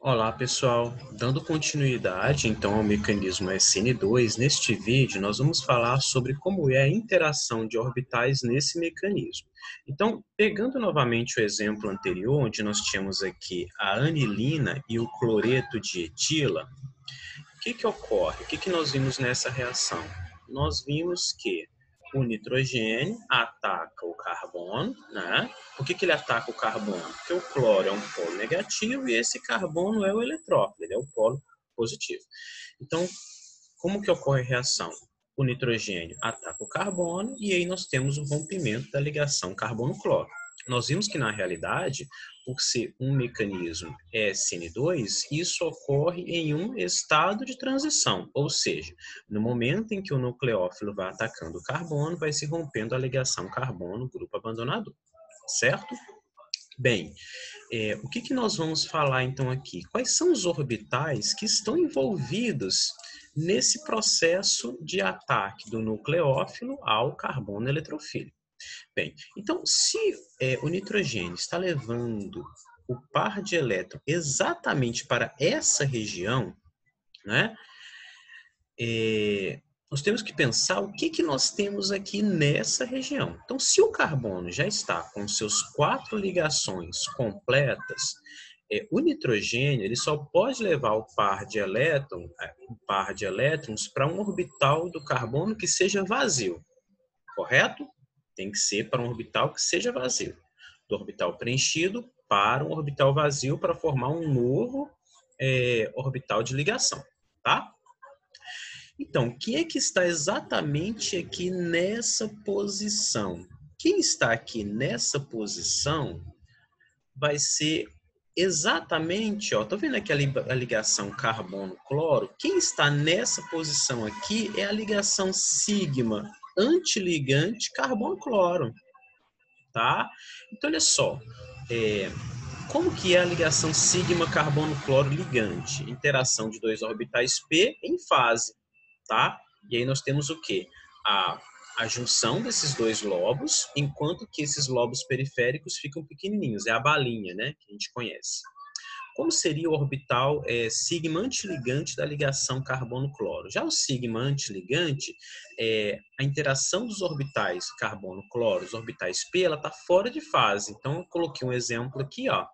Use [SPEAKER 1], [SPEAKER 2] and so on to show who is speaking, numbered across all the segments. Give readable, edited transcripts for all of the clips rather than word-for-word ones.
[SPEAKER 1] Olá pessoal, dando continuidade então ao mecanismo SN2, neste vídeo nós vamos falar sobre como é a interação de orbitais nesse mecanismo. Então, pegando novamente o exemplo anterior, onde nós tínhamos aqui a anilina e o cloreto de etila, o que ocorre? O que nós vimos nessa reação? Nós vimos que o nitrogênio ataca o carbono, né? Por que ele ataca o carbono? Porque o cloro é um polo negativo e esse carbono é o eletrófilo, ele é o polo positivo. Então, como que ocorre a reação? O nitrogênio ataca o carbono e aí nós temos o rompimento da ligação carbono-cloro. Nós vimos que, na realidade, por ser um mecanismo SN2, isso ocorre em um estado de transição, ou seja, no momento em que o nucleófilo vai atacando o carbono, vai se rompendo a ligação carbono-grupo abandonador, certo? Bem, o que nós vamos falar então aqui? Quais são os orbitais que estão envolvidos nesse processo de ataque do nucleófilo ao carbono eletrofílico? Bem, então se o nitrogênio está levando o par de elétron exatamente para essa região, né? Nós temos que pensar o que nós temos aqui nessa região. Então, se o carbono já está com seus 4 ligações completas, o nitrogênio ele só pode levar o par de elétrons para um orbital do carbono que seja vazio, correto? Tem que ser para um orbital que seja vazio. Do orbital preenchido para um orbital vazio para formar um novo orbital de ligação, tá? Então, quem é que está exatamente aqui nessa posição? Quem está aqui nessa posição vai ser exatamente, ó, tô vendo aqui a ligação carbono-cloro? Quem está nessa posição aqui é a ligação sigma antiligante carbono-cloro, tá? Então, olha só, como que é a ligação sigma carbono-cloro ligante? Interação de dois orbitais P em fase, tá? E aí nós temos o quê? A junção desses dois lobos, enquanto que esses lobos periféricos ficam pequenininhos. É a balinha, né? Que a gente conhece. Como seria o orbital sigma antiligante da ligação carbono-cloro? Já o sigma antiligante, a interação dos orbitais carbono-cloro, os orbitais P, ela está fora de fase. Então, eu coloquei um exemplo aqui, ó.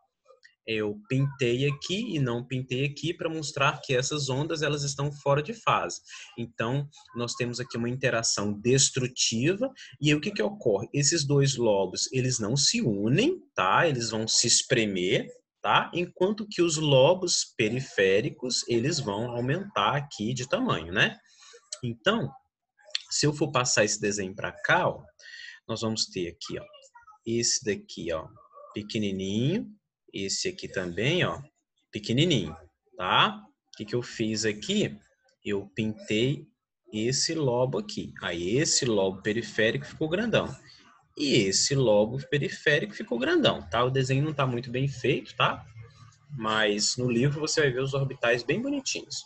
[SPEAKER 1] Eu pintei aqui e não pintei aqui para mostrar que essas ondas elas estão fora de fase. Então, nós temos aqui uma interação destrutiva e aí o que ocorre? Esses dois lobos, eles não se unem, tá? Eles vão se espremer, tá? Enquanto que os lobos periféricos, eles vão aumentar aqui de tamanho, né? Então, se eu for passar esse desenho para cá, ó, nós vamos ter aqui, ó, esse daqui, ó, pequenininho, esse aqui também, ó, pequenininho, tá? O que eu fiz aqui? Eu pintei esse lobo aqui. Aí esse lobo periférico ficou grandão. E esse lobo periférico ficou grandão, tá? O desenho não tá muito bem feito, tá? Mas no livro você vai ver os orbitais bem bonitinhos.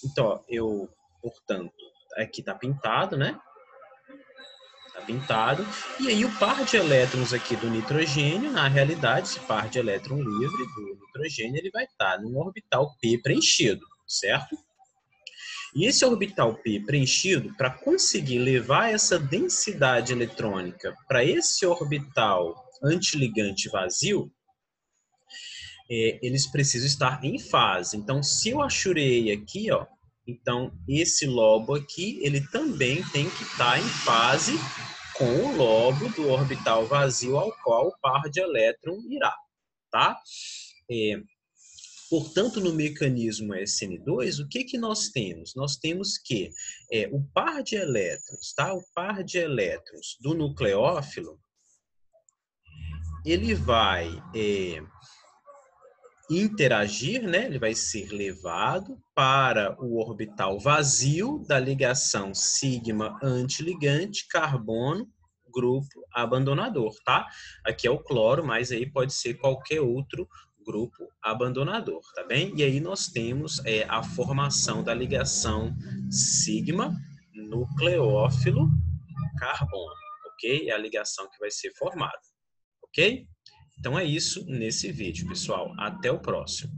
[SPEAKER 1] Então, ó, portanto, aqui tá pintado, né? Tá pintado. E aí o par de elétrons aqui do nitrogênio, na realidade, esse par de elétron livre do nitrogênio, ele vai estar num orbital P preenchido, certo? E esse orbital P preenchido, para conseguir levar essa densidade eletrônica para esse orbital antiligante vazio, eles precisam estar em fase. Então, se eu achurei aqui, ó, então esse lobo aqui, ele também tem que estar em fase com o lobo do orbital vazio ao qual o par de elétron irá, tá? Portanto, no mecanismo SN2, o que nós temos? Nós temos que o par de elétrons, tá? O par de elétrons do nucleófilo, ele vai interagir, né? Ele vai ser levado para o orbital vazio da ligação sigma antiligante carbono grupo abandonador, tá? Aqui é o cloro, mas aí pode ser qualquer outro grupo abandonador, tá bem? E aí nós temos a formação da ligação sigma nucleófilo carbono, ok? É a ligação que vai ser formada, ok? Então é isso nesse vídeo, pessoal. Até o próximo.